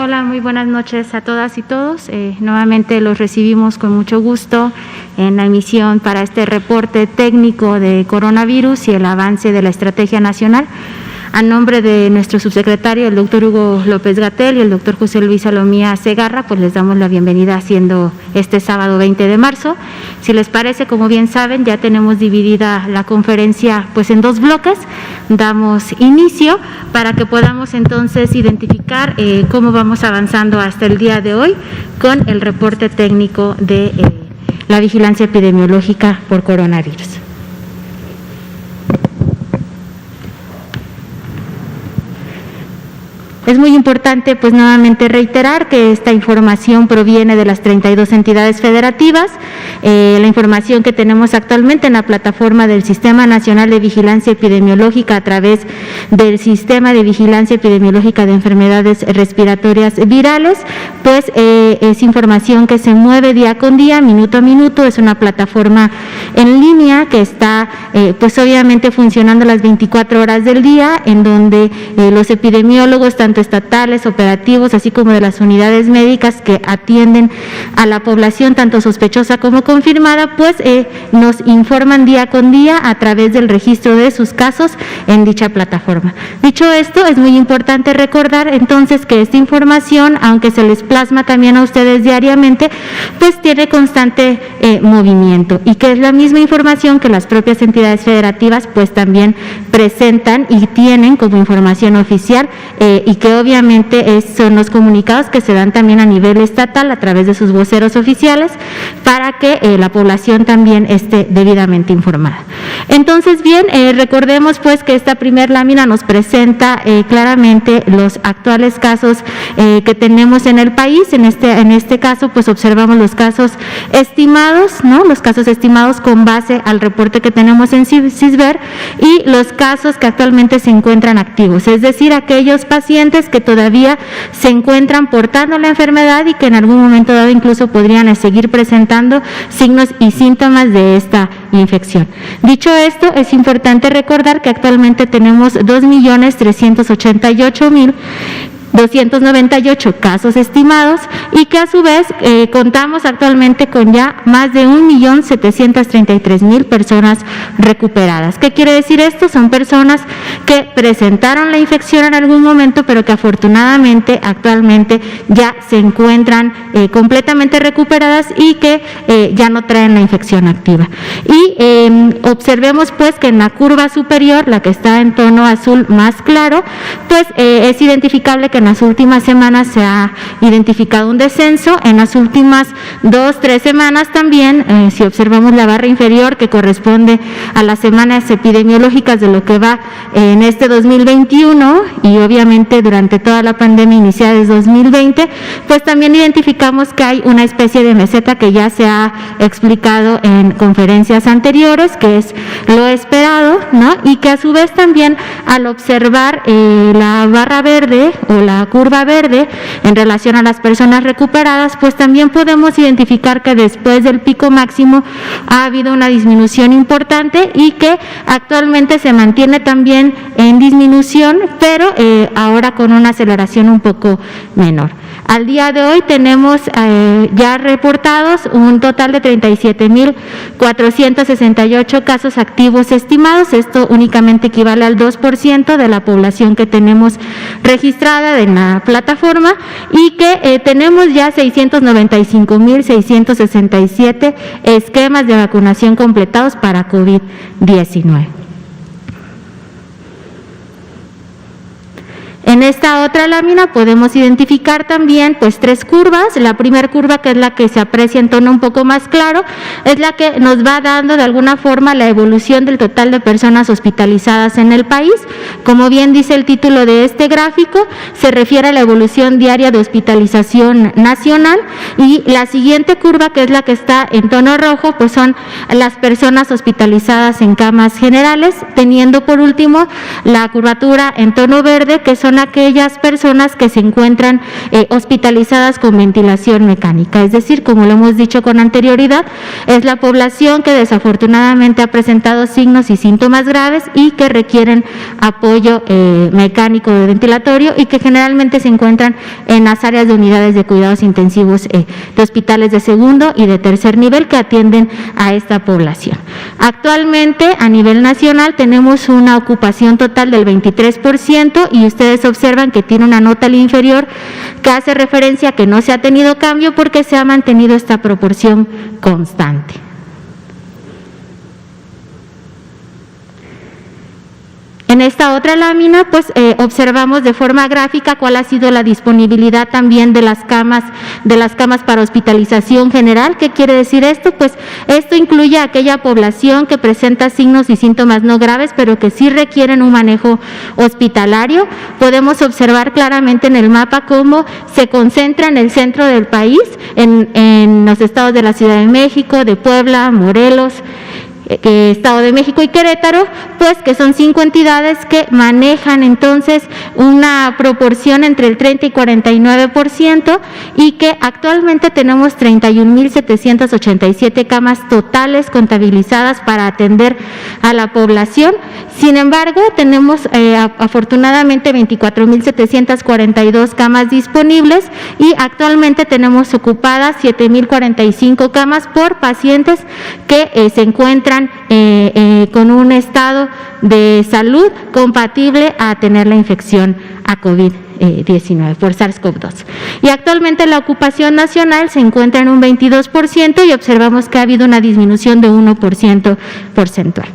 Hola, muy buenas noches a todas y todos. Nuevamente los recibimos con mucho gusto en la emisión para este reporte técnico de coronavirus y el avance de la estrategia nacional. A nombre de nuestro subsecretario, el doctor Hugo López-Gatell, y el doctor José Luis Salomía Segarra, pues les damos la bienvenida haciendo este sábado 20 de marzo. Si les parece, como bien saben, ya tenemos dividida la conferencia pues en dos bloques. Damos inicio para que podamos entonces identificar cómo vamos avanzando hasta el día de hoy con el reporte técnico de la vigilancia epidemiológica por coronavirus. Es muy importante, pues nuevamente reiterar que esta información proviene de las 32 entidades federativas. La información que tenemos actualmente en la plataforma del Sistema Nacional de Vigilancia Epidemiológica a través del Sistema de Vigilancia Epidemiológica de Enfermedades Respiratorias Virales, pues es información que se mueve día con día, minuto a minuto. Es una plataforma en línea que está, pues obviamente funcionando las 24 horas del día, en donde los epidemiólogos, tanto estatales, operativos, así como de las unidades médicas que atienden a la población, tanto sospechosa como confirmada, pues nos informan día con día a través del registro de sus casos en dicha plataforma. Dicho esto, es muy importante recordar entonces que esta información, aunque se les plasma también a ustedes diariamente, pues tiene constante movimiento, y que es la misma información que las propias entidades federativas pues también presentan y tienen como información oficial, y que obviamente son los comunicados que se dan también a nivel estatal a través de sus voceros oficiales para que la población también esté debidamente informada. Entonces, bien, recordemos pues que esta primer lámina nos presenta claramente los actuales casos que tenemos en el país. En este caso pues observamos los casos estimados, ¿no? Los casos estimados con base al reporte que tenemos en CISBER, y los casos que actualmente se encuentran activos, es decir, aquellos pacientes que todavía se encuentran portando la enfermedad y que en algún momento dado incluso podrían seguir presentando signos y síntomas de esta infección. Dicho esto, es importante recordar que actualmente tenemos 2.388.298 casos estimados, y que a su vez contamos actualmente con ya más de 1.733.000 personas recuperadas. ¿Qué quiere decir esto? Son personas que presentaron la infección en algún momento, pero que afortunadamente actualmente ya se encuentran completamente recuperadas y que ya no traen la infección activa. Y observemos pues que en la curva superior, la que está en tono azul más claro, pues es identificable que en las últimas semanas se ha identificado un descenso. En las últimas 2-3 semanas también, si observamos la barra inferior que corresponde a las semanas epidemiológicas de lo que va en este 2021, y obviamente durante toda la pandemia iniciada desde 2020, pues también identificamos que hay una especie de meseta que ya se ha explicado en conferencias anteriores, que es lo esperado, ¿no? Y que a su vez también, al observar la barra verde o la curva verde en relación a las personas recuperadas, pues también podemos identificar que después del pico máximo ha habido una disminución importante, y que actualmente se mantiene también en disminución, pero ahora con una aceleración un poco menor. Al día de hoy tenemos ya reportados un total de 37.468 casos activos estimados. Esto únicamente equivale al 2% de la población que tenemos registrada en la plataforma, y que tenemos ya 695.667 esquemas de vacunación completados para COVID-19. En esta otra lámina podemos identificar también pues 3 curvas. La primera curva, que es la que se aprecia en tono un poco más claro, es la que nos va dando de alguna forma la evolución del total de personas hospitalizadas en el país. Como bien dice el título de este gráfico, se refiere a la evolución diaria de hospitalización nacional, y la siguiente curva, que es la que está en tono rojo, pues son las personas hospitalizadas en camas generales, teniendo por último la curvatura en tono verde, que son son aquellas personas que se encuentran hospitalizadas con ventilación mecánica, es decir, como lo hemos dicho con anterioridad, es la población que desafortunadamente ha presentado signos y síntomas graves y que requieren apoyo mecánico de ventilatorio y que generalmente se encuentran en las áreas de unidades de cuidados intensivos de hospitales de segundo y de tercer nivel que atienden a esta población. Actualmente, a nivel nacional, tenemos una ocupación total del 23% y ustedes observan que tiene una nota al inferior que hace referencia a que no se ha tenido cambio porque se ha mantenido esta proporción constante. En esta otra lámina, pues observamos de forma gráfica cuál ha sido la disponibilidad también de las camas para hospitalización general. ¿Qué quiere decir esto? Pues esto incluye a aquella población que presenta signos y síntomas no graves, pero que sí requieren un manejo hospitalario. Podemos observar claramente en el mapa cómo se concentra en el centro del país, en los estados de la Ciudad de México, de Puebla, Morelos, Estado de México y Querétaro, pues que son 5 entidades que manejan entonces una proporción entre el 30 y 49% y que actualmente tenemos 31,787 camas totales contabilizadas para atender a la población. Sin embargo, tenemos afortunadamente 24,742 camas disponibles y actualmente tenemos ocupadas 7,045 camas por pacientes que se encuentran con un estado de salud compatible a tener la infección a COVID-19 por SARS-CoV-2. Y actualmente la ocupación nacional se encuentra en un 22% y observamos que ha habido una disminución de 1% porcentual.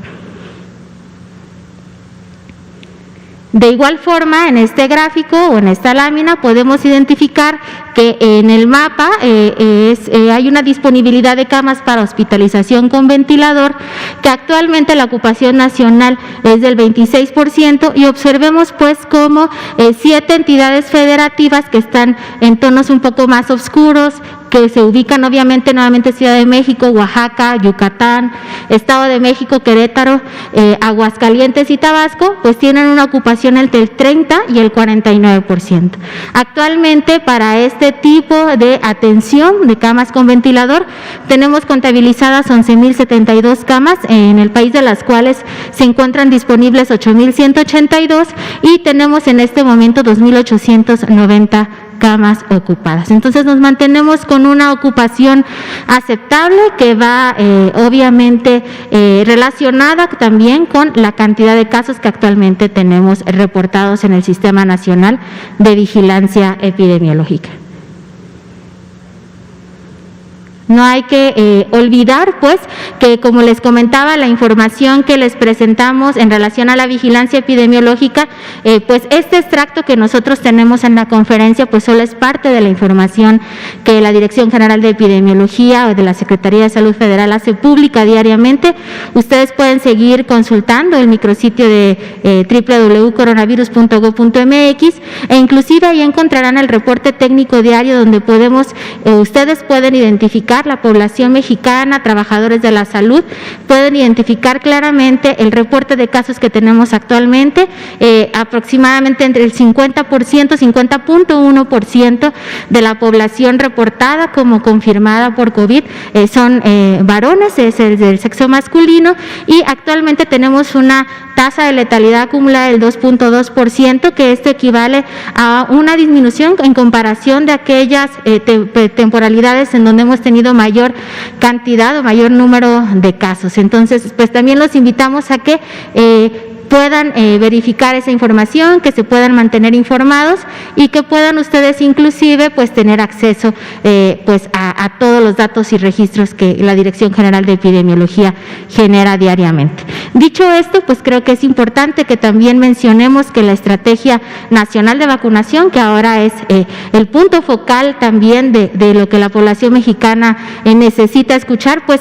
De igual forma, en este gráfico o en esta lámina podemos identificar que en el mapa hay una disponibilidad de camas para hospitalización con ventilador, que actualmente la ocupación nacional es del 26% y observemos pues como 7 entidades federativas que están en tonos un poco más oscuros, que se ubican obviamente nuevamente Ciudad de México, Oaxaca, Yucatán, Estado de México, Querétaro, Aguascalientes y Tabasco, pues tienen una ocupación entre el 30 y el 49%. Actualmente para este tipo de atención de camas con ventilador tenemos contabilizadas 11,072 camas en el país, de las cuales se encuentran disponibles 8,182 y tenemos en este momento 2,890 camas ocupadas. Entonces nos mantenemos con una ocupación aceptable que va obviamente relacionada también con la cantidad de casos que actualmente tenemos reportados en el Sistema Nacional de Vigilancia Epidemiológica. No hay que olvidar, pues, que como les comentaba, la información que les presentamos en relación a la vigilancia epidemiológica, pues este extracto que nosotros tenemos en la conferencia, pues solo es parte de la información que la Dirección General de Epidemiología o de la Secretaría de Salud Federal hace pública diariamente. Ustedes pueden seguir consultando el micrositio de www.coronavirus.gov.mx e inclusive ahí encontrarán el reporte técnico diario donde ustedes pueden identificar la población mexicana, trabajadores de la salud, pueden identificar claramente el reporte de casos que tenemos actualmente, aproximadamente entre el 50%, 50.1% de la población reportada como confirmada por COVID son varones, es el del sexo masculino, y actualmente tenemos una tasa de letalidad acumulada del 2.2%, que esto equivale a una disminución en comparación de aquellas temporalidades en donde hemos tenido mayor cantidad o mayor número de casos. Entonces, pues también los invitamos a que puedan verificar esa información, que se puedan mantener informados y que puedan ustedes inclusive pues tener acceso pues a todos los datos y registros que la Dirección General de Epidemiología genera diariamente. Dicho esto, pues creo que es importante que también mencionemos que la Estrategia Nacional de Vacunación, que ahora es el punto focal también de lo que la población mexicana necesita escuchar, pues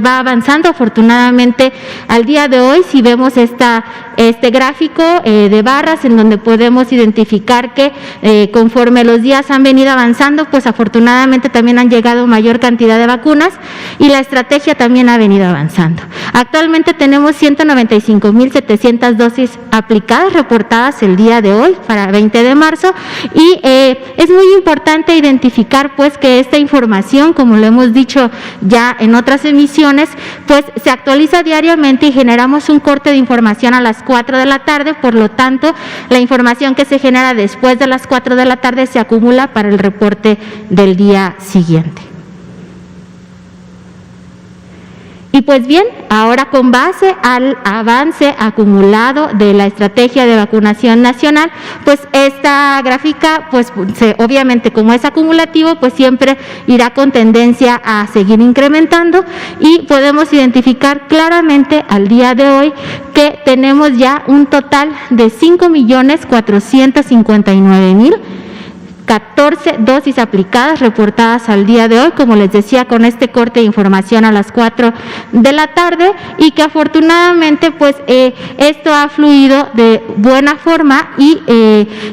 va avanzando. Afortunadamente, al día de hoy, si vemos esta este gráfico de barras en donde podemos identificar que conforme los días han venido avanzando, pues afortunadamente también han llegado mayor cantidad de vacunas y la estrategia también ha venido avanzando. Actualmente tenemos 195,700 dosis aplicadas, reportadas el día de hoy para 20 de marzo y es muy importante identificar pues que esta información, como lo hemos dicho ya en otras emisiones, pues se actualiza diariamente y generamos un corte de información a las 4 de la tarde, por lo tanto la información que se genera después de las 4 de la tarde se acumula para el reporte del día siguiente. Y pues bien, ahora con base al avance acumulado de la estrategia de vacunación nacional, pues esta gráfica, pues obviamente como es acumulativo, pues siempre irá con tendencia a seguir incrementando y podemos identificar claramente al día de hoy que tenemos ya un total de 5,459,014 dosis aplicadas reportadas al día de hoy, como les decía, con este corte de información a las 4 de la tarde y que afortunadamente pues esto ha fluido de buena forma y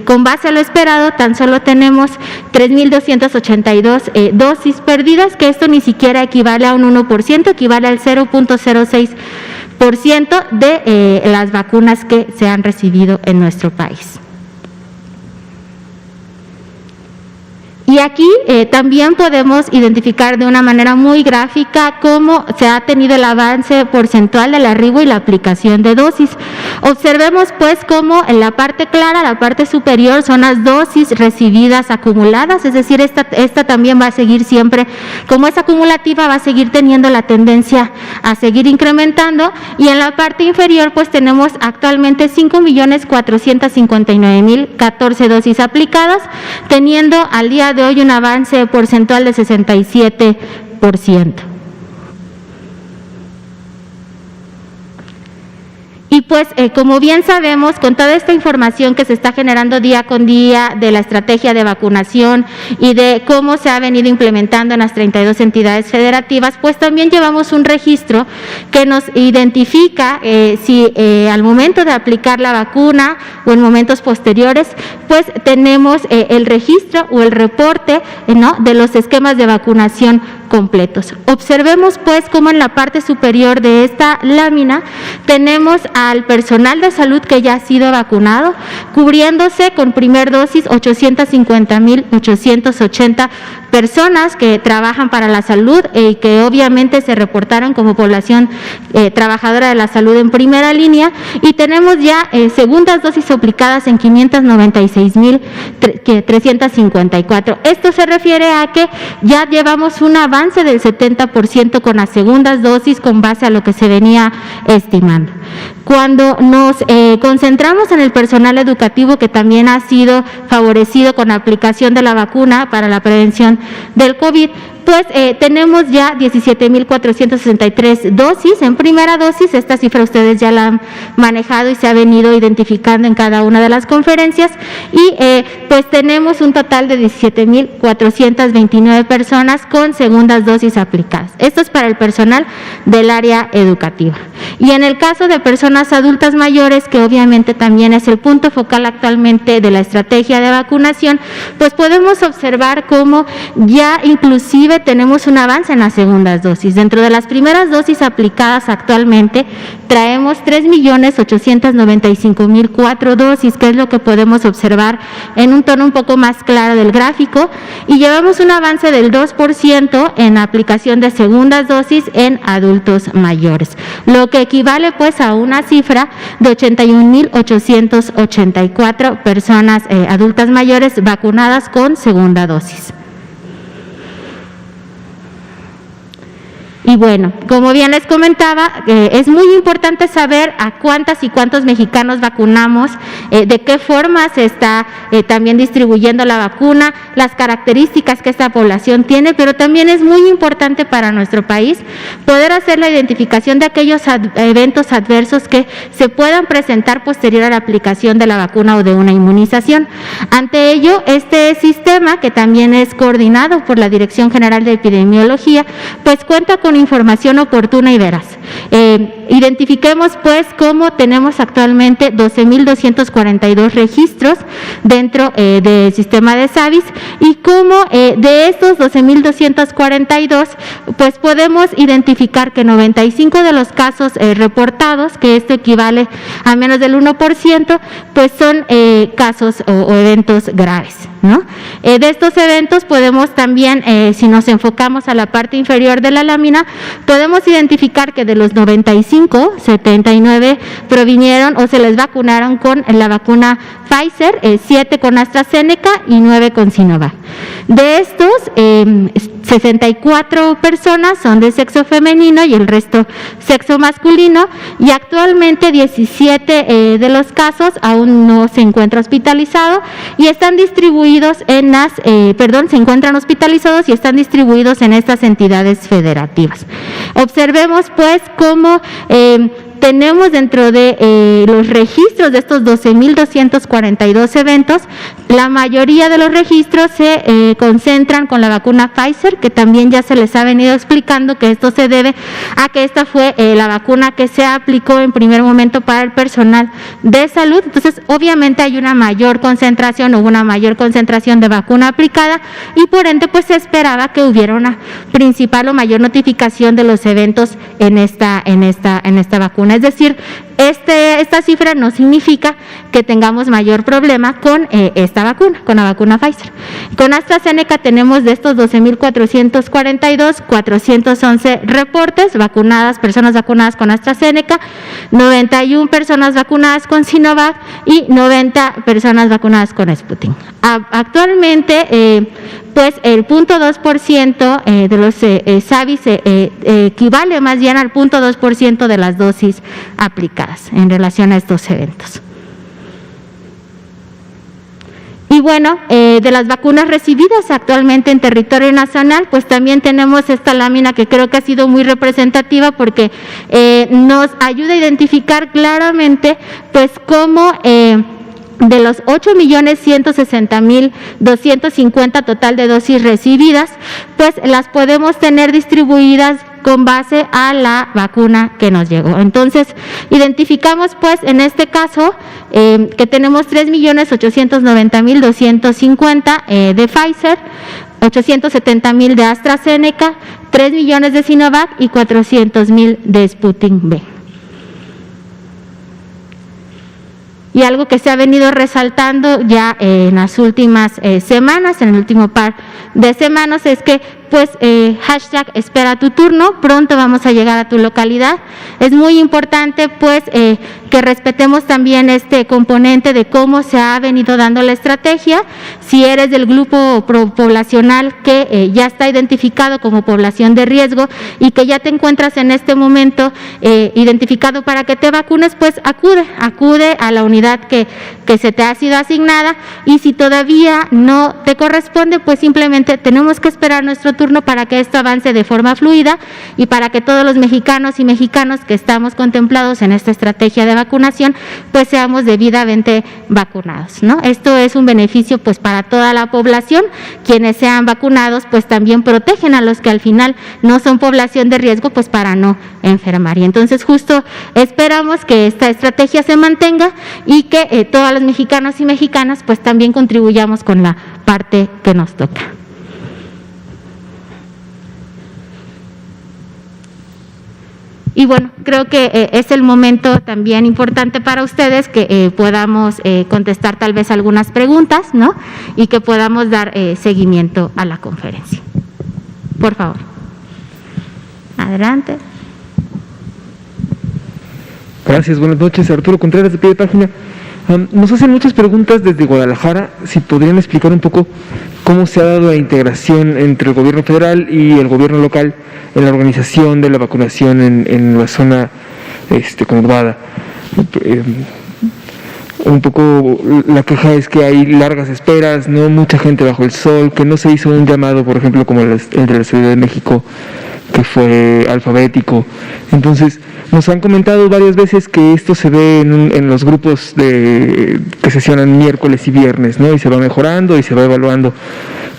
con base a lo esperado tan solo tenemos 3,282 dosis perdidas, que esto ni siquiera equivale a un 1%, equivale al 0,06% de las vacunas que se han recibido en nuestro país. Y aquí también podemos identificar de una manera muy gráfica cómo se ha tenido el avance porcentual del arribo y la aplicación de dosis. Observemos pues cómo en la parte clara, la parte superior, son las dosis recibidas acumuladas, es decir, esta también va a seguir siempre, como es acumulativa, va a seguir teniendo la tendencia a seguir incrementando, y en la parte inferior pues tenemos actualmente 5,459,014 dosis aplicadas, teniendo al día de hoy un avance porcentual de 67%. Y pues, como bien sabemos, con toda esta información que se está generando día con día de la estrategia de vacunación y de cómo se ha venido implementando en las 32 entidades federativas, pues también llevamos un registro que nos identifica si al momento de aplicar la vacuna o en momentos posteriores, pues tenemos el registro o el reporte, ¿no?, de los esquemas de vacunación completos. Observemos pues cómo en la parte superior de esta lámina tenemos al personal de salud que ya ha sido vacunado, cubriéndose con primer dosis 850,880 personas que trabajan para la salud y que obviamente se reportaron como población trabajadora de la salud en primera línea, y tenemos ya segundas dosis aplicadas en 599,354. Esto se refiere a que ya llevamos un avance del 70% con las segundas dosis con base a lo que se venía estimando. Cuando nos concentramos en el personal educativo, que también ha sido favorecido con la aplicación de la vacuna para la prevención del COVID, pues tenemos ya 17,463 dosis en primera dosis. Esta cifra ustedes ya la han manejado y se ha venido identificando en cada una de las conferencias, y pues tenemos un total de 17,429 personas con segundas dosis aplicadas. Esto es para el personal del área educativa. Y en el caso de personas adultas mayores, que obviamente también es el punto focal actualmente de la estrategia de vacunación, pues podemos observar cómo ya inclusive tenemos un avance en las segundas dosis. Dentro de las primeras dosis aplicadas actualmente traemos 3,895,004 dosis, que es lo que podemos observar en un tono un poco más claro del gráfico, y llevamos un avance del 2% en la aplicación de segundas dosis en adultos mayores, lo que equivale pues a una cifra de 81,884 personas adultas mayores vacunadas con segunda dosis. Y bueno, como bien les comentaba, es muy importante saber a cuántas y cuántos mexicanos vacunamos, de qué forma se está también distribuyendo la vacuna, las características que esta población tiene, pero también es muy importante para nuestro país poder hacer la identificación de aquellos eventos adversos que se puedan presentar posterior a la aplicación de la vacuna o de una inmunización. Ante ello, este sistema, que también es coordinado por la Dirección General de Epidemiología, pues cuenta con con información oportuna y veraz. Identifiquemos pues cómo tenemos actualmente 12,242 registros dentro del sistema de SAVIS y cómo de estos 12,242 pues podemos identificar que 95 de los casos reportados, que esto equivale a menos del 1%, pues son casos o eventos graves, ¿no? De estos eventos podemos también, si nos enfocamos a la parte inferior de la lámina, podemos identificar que de los 95, 79 provinieron o se les vacunaron con la vacuna Pfizer, 7 con AstraZeneca y 9 con Sinovac. De estos, 64 personas son de sexo femenino y el resto sexo masculino, y actualmente 17 de los casos aún no se encuentra hospitalizado y están distribuidos en las, se encuentran hospitalizados y están distribuidos en estas entidades federativas. Observemos pues cómo tenemos dentro de los registros de estos 12,242 eventos, la mayoría de los registros se concentran con la vacuna Pfizer, que también ya se les ha venido explicando que esto se debe a que esta fue la vacuna que se aplicó en primer momento para el personal de salud. Entonces, obviamente hay una mayor concentración, hubo una mayor concentración de vacuna aplicada y por ende pues se esperaba que hubiera una principal o mayor notificación de los eventos en esta vacuna. Es decir, esta cifra no significa que tengamos mayor problema con esta vacuna, con la vacuna Pfizer. Con AstraZeneca tenemos de estos 12,442, 411 reportes vacunadas, personas vacunadas con AstraZeneca, 91 personas vacunadas con Sinovac y 90 personas vacunadas con Sputnik. Actualmente, pues el 0.2% de los SAVIS equivale más bien al 0.2% de las dosis aplicadas en relación a estos eventos. Y bueno, de las vacunas recibidas actualmente en territorio nacional, pues también tenemos esta lámina que creo que ha sido muy representativa porque nos ayuda a identificar claramente pues cómo de los 8,160,250 total de dosis recibidas, pues las podemos tener distribuidas con base a la vacuna que nos llegó. Entonces, identificamos pues en este caso que tenemos 3,890,250 de Pfizer, 870,000 de AstraZeneca, 3 millones de Sinovac y 400,000 de Sputnik V. Y algo que se ha venido resaltando ya en las últimas semanas, en el último par de semanas, es que pues hashtag espera tu turno, pronto vamos a llegar a tu localidad. Es muy importante pues que respetemos también este componente de cómo se ha venido dando la estrategia. Si eres del grupo poblacional que ya está identificado como población de riesgo y que ya te encuentras en este momento identificado para que te vacunes, pues acude a la unidad que se te ha sido asignada, y si todavía no te corresponde, pues simplemente tenemos que esperar nuestro turno para que esto avance de forma fluida y para que todos los mexicanos y mexicanas que estamos contemplados en esta estrategia de vacunación, pues seamos debidamente vacunados, ¿no? Esto es un beneficio pues para toda la población. Quienes sean vacunados pues también protegen a los que al final no son población de riesgo, pues para no enfermar. Y entonces justo esperamos que esta estrategia se mantenga y que todos los mexicanos y mexicanas pues también contribuyamos con la parte que nos toca. Y bueno, creo que es el momento también importante para ustedes que podamos contestar tal vez algunas preguntas, ¿no? Y que podamos dar seguimiento a la conferencia. Por favor. Adelante. Gracias, buenas noches. Arturo Contreras, de Pie de Página. Nos hacen muchas preguntas desde Guadalajara, si podrían explicar un poco cómo se ha dado la integración entre el gobierno federal y el gobierno local en la organización de la vacunación en la zona conurbada. Un poco la queja es que hay largas esperas, no mucha gente bajo el sol, que no se hizo un llamado, por ejemplo, como el de la Ciudad de México, que fue alfabético. Entonces, nos han comentado varias veces que esto se ve en los grupos que sesionan miércoles y viernes, ¿no? Y se va mejorando y se va evaluando.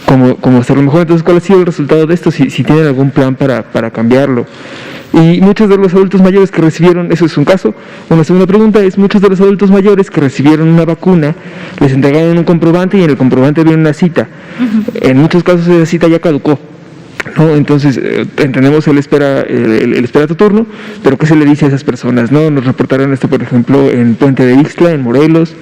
cómo hacerlo mejor. Entonces, ¿cuál ha sido el resultado de esto? Si tienen algún plan para cambiarlo. Y muchos de los adultos mayores que recibieron, eso es un caso. Una segunda pregunta es, muchos de los adultos mayores que recibieron una vacuna, les entregaron un comprobante y en el comprobante viene una cita. En muchos casos esa cita ya caducó, ¿no? Entonces, entendemos el espera tu turno, pero ¿qué se le dice a esas personas, no? Nos reportaron esto, por ejemplo, en Puente de Ixtla, en Morelos.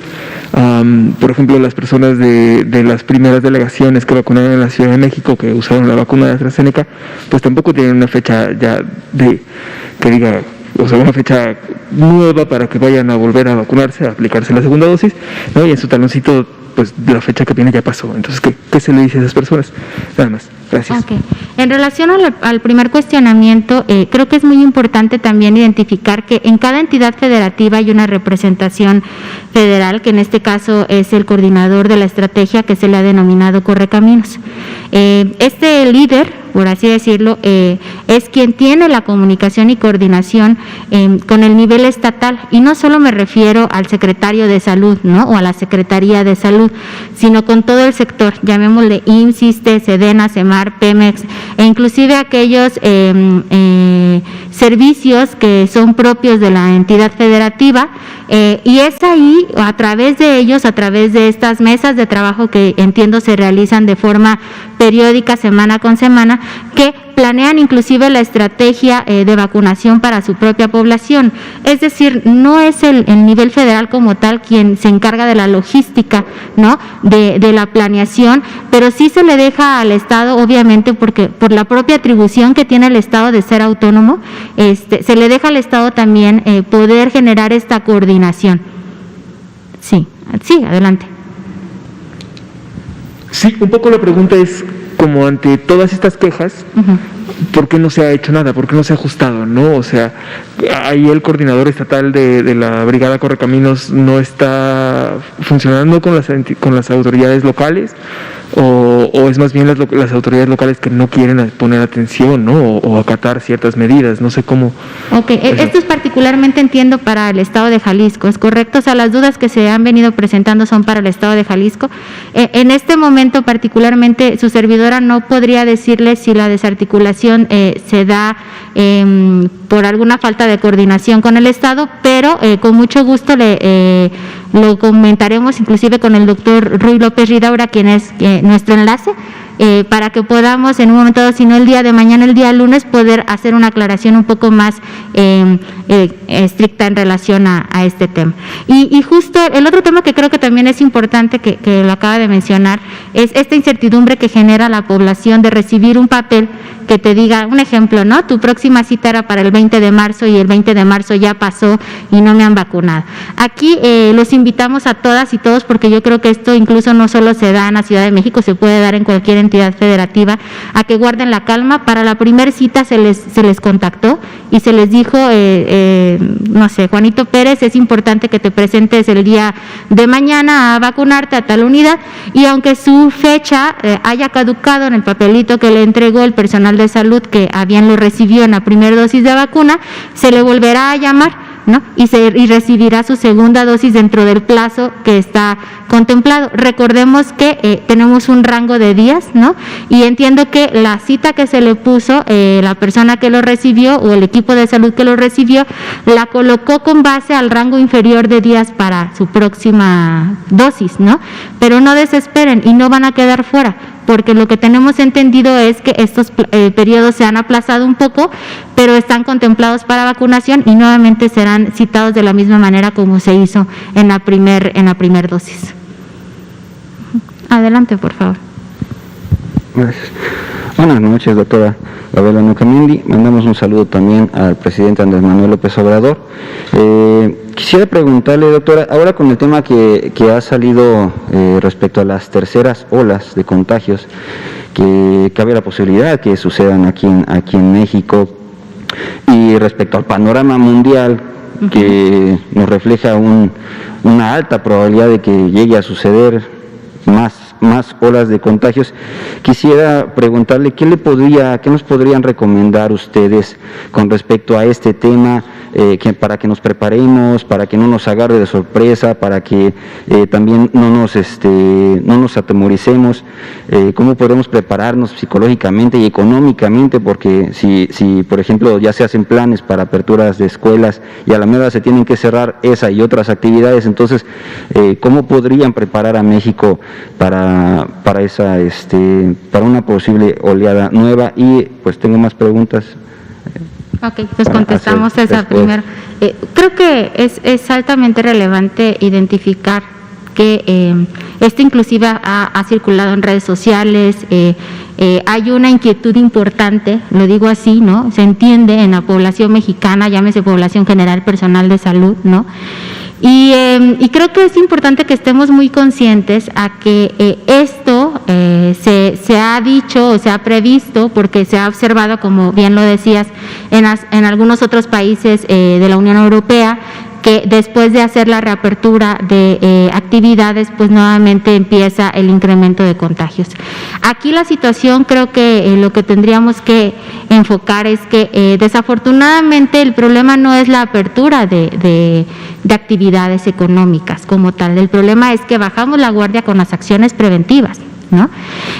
Por ejemplo, las personas de las primeras delegaciones que vacunaron en la Ciudad de México, que usaron la vacuna de AstraZeneca, pues tampoco tienen una fecha ya que diga, o sea, una fecha nueva para que vayan a volver a vacunarse, a aplicarse la segunda dosis, ¿no? Y en su taloncito, pues la fecha que viene ya pasó. Entonces, ¿qué se le dice a esas personas? Nada más. Gracias. Okay. En relación al primer cuestionamiento, creo que es muy importante también identificar que en cada entidad federativa hay una representación federal, que en este caso es el coordinador de la estrategia que se le ha denominado Correcaminos. Este líder, por así decirlo, es quien tiene la comunicación y coordinación con el nivel estatal, y no solo me refiero al secretario de salud, ¿no? O a la Secretaría de Salud, sino con todo el sector, llamémosle IMSS, ISSSTE, SEDENA, SEMAR, Pemex, e inclusive aquellos servicios que son propios de la entidad federativa, y es ahí, a través de ellos, a través de estas mesas de trabajo que entiendo se realizan de forma periódica, semana con semana, que planean inclusive la estrategia de vacunación para su propia población. Es decir, no es el nivel federal como tal quien se encarga de la logística, ¿no? de la planeación, pero sí se le deja al Estado, obviamente, porque por la propia atribución que tiene el Estado de ser autónomo, se le deja al Estado también poder generar esta coordinación. Sí, adelante. Sí, un poco la pregunta es, como ante todas estas quejas, ¿por qué no se ha hecho nada? ¿Por qué no se ha ajustado? ¿No? O sea, ahí el coordinador estatal de la Brigada Correcaminos no está funcionando con las autoridades locales, o es más bien las autoridades locales que no quieren poner atención, ¿no? O acatar ciertas medidas, no sé cómo. Ok, esto es particularmente, entiendo, para el Estado de Jalisco, ¿es correcto? O sea, las dudas que se han venido presentando son para el Estado de Jalisco. En este momento particularmente, su servidora no podría decirle si la desarticulación se da por alguna falta de coordinación con el Estado, pero con mucho gusto lo comentaremos inclusive con el doctor Ruy López Ridaura, quien es nuestro enlace, para que podamos en un momento dado, si no el día de mañana, el día lunes, poder hacer una aclaración un poco más estricta en relación a este tema. Y justo el otro tema que creo que también es importante, que lo acaba de mencionar, es esta incertidumbre que genera la población de recibir un papel que te diga, un ejemplo, ¿no? Tu próxima cita era para el 20 de marzo y el 20 de marzo ya pasó y no me han vacunado. Aquí los invitamos a todas y todos, porque yo creo que esto incluso no solo se da en la Ciudad de México, se puede dar en cualquier entidad federativa, a que guarden la calma. Para la primera cita se les contactó y se les dijo, no sé, Juanito Pérez, es importante que te presentes el día de mañana a vacunarte a tal unidad, y aunque su fecha haya caducado en el papelito que le entregó el personal de salud que a bien lo recibió en la primera dosis de vacuna, se le volverá a llamar, ¿no? Y recibirá su segunda dosis dentro del plazo que está contemplado. Recordemos que tenemos un rango de días, ¿no? Y entiendo que la cita que se le puso, la persona que lo recibió o el equipo de salud que lo recibió, la colocó con base al rango inferior de días para su próxima dosis, ¿no? Pero no desesperen y no van a quedar fuera, porque lo que tenemos entendido es que estos periodos se han aplazado un poco, pero están contemplados para vacunación y nuevamente serán citados de la misma manera como se hizo en la primer dosis. Adelante, por favor. Gracias. Buenas noches, doctora Gabriela Nucamendi. Mandamos un saludo también al presidente Andrés Manuel López Obrador. Quisiera preguntarle, doctora, ahora con el tema que ha salido respecto a las terceras olas de contagios, que cabe la posibilidad que sucedan aquí en México, y respecto al panorama mundial que nos refleja una alta probabilidad de que llegue a suceder más más olas de contagios. Quisiera preguntarle qué nos podrían recomendar ustedes con respecto a este tema, para que nos preparemos, para que no nos agarre de sorpresa, para que también no nos atemoricemos. ¿Cómo podemos prepararnos psicológicamente y económicamente? Porque si por ejemplo ya se hacen planes para aperturas de escuelas y a la mera se tienen que cerrar esa y otras actividades, entonces ¿cómo podrían preparar a México para una posible oleada nueva? Y pues tengo más preguntas. Ok, pues contestamos esa primero. Creo que es altamente relevante identificar que esto inclusive ha circulado en redes sociales. Hay una inquietud importante, lo digo así, ¿no? Se entiende en la población mexicana, llámese población general, personal de salud, ¿no? Y creo que es importante que estemos muy conscientes a que esto se ha dicho o se ha previsto, porque se ha observado, como bien lo decías, en algunos otros países de la Unión Europea, que después de hacer la reapertura de actividades, pues nuevamente empieza el incremento de contagios. Aquí la situación, creo que lo que tendríamos que enfocar es que desafortunadamente el problema no es la apertura de actividades económicas como tal. El problema es que bajamos la guardia con las acciones preventivas, ¿no?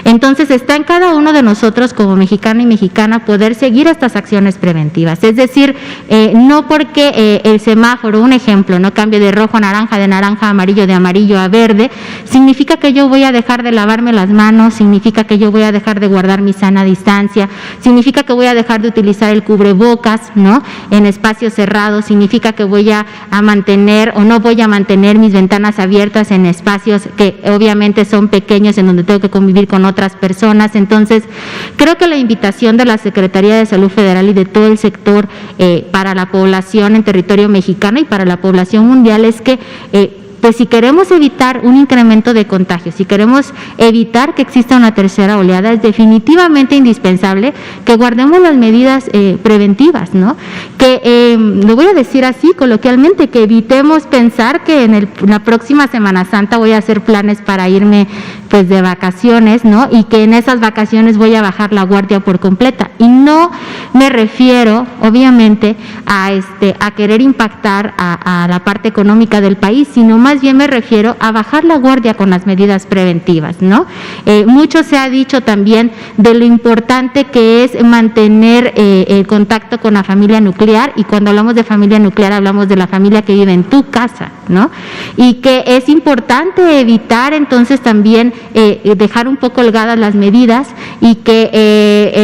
Entonces está en cada uno de nosotros como mexicano y mexicana poder seguir estas acciones preventivas, es decir, no porque el semáforo, un ejemplo, no cambie de rojo a naranja, de naranja a amarillo, de amarillo a verde, significa que yo voy a dejar de lavarme las manos, significa que yo voy a dejar de guardar mi sana distancia, significa que voy a dejar de utilizar el cubrebocas, ¿no?, en espacios cerrados, significa que voy a mantener o no voy a mantener mis ventanas abiertas en espacios que obviamente son pequeños, en donde tengo que convivir con otras personas. Entonces, creo que la invitación de la Secretaría de Salud Federal y de todo el sector para la población en territorio mexicano y para la población mundial es que pues si queremos evitar un incremento de contagios, si queremos evitar que exista una tercera oleada, es definitivamente indispensable que guardemos las medidas preventivas, ¿no? Que, lo voy a decir así coloquialmente, que evitemos pensar que en la próxima Semana Santa voy a hacer planes para irme pues de vacaciones, ¿no? Y que en esas vacaciones voy a bajar la guardia por completa. Y no me refiero, obviamente, a querer impactar a la parte económica del país, sino más bien me refiero a bajar la guardia con las medidas preventivas, ¿no? Mucho se ha dicho también de lo importante que es mantener el contacto con la familia nuclear, y cuando hablamos de familia nuclear hablamos de la familia que vive en tu casa, ¿no? Y que es importante evitar entonces también dejar un poco holgadas las medidas y que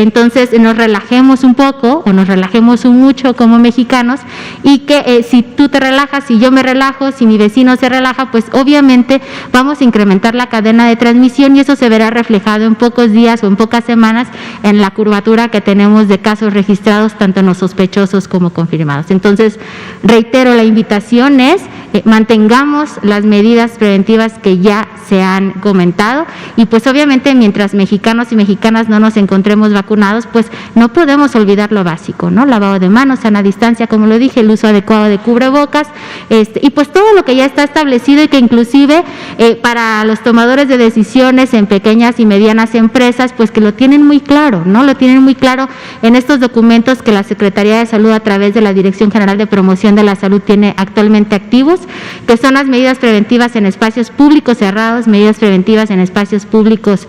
entonces nos relajemos un poco o nos relajemos mucho como mexicanos, y que si tú te relajas, si yo me relajo, si mi vecino se relaja, pues obviamente vamos a incrementar la cadena de transmisión, y eso se verá reflejado en pocos días o en pocas semanas en la curvatura que tenemos de casos registrados, tanto en los sospechosos como confirmados. Entonces, reitero, la invitación es mantengamos las medidas preventivas que ya se han comentado, y pues obviamente mientras mexicanos y mexicanas no nos encontremos vacunados, pues no podemos olvidar lo básico, ¿no? Lavado de manos, sana distancia, como lo dije, el uso adecuado de cubrebocas, y pues todo lo que ya está establecido y que inclusive para los tomadores de decisiones en pequeñas y medianas empresas, pues que lo tienen muy claro, ¿no? Lo tienen muy claro en estos documentos que la Secretaría de Salud, a través de la Dirección General de Promoción de la Salud, tiene actualmente activos, que son las medidas preventivas en espacios públicos cerrados, medidas preventivas en espacios públicos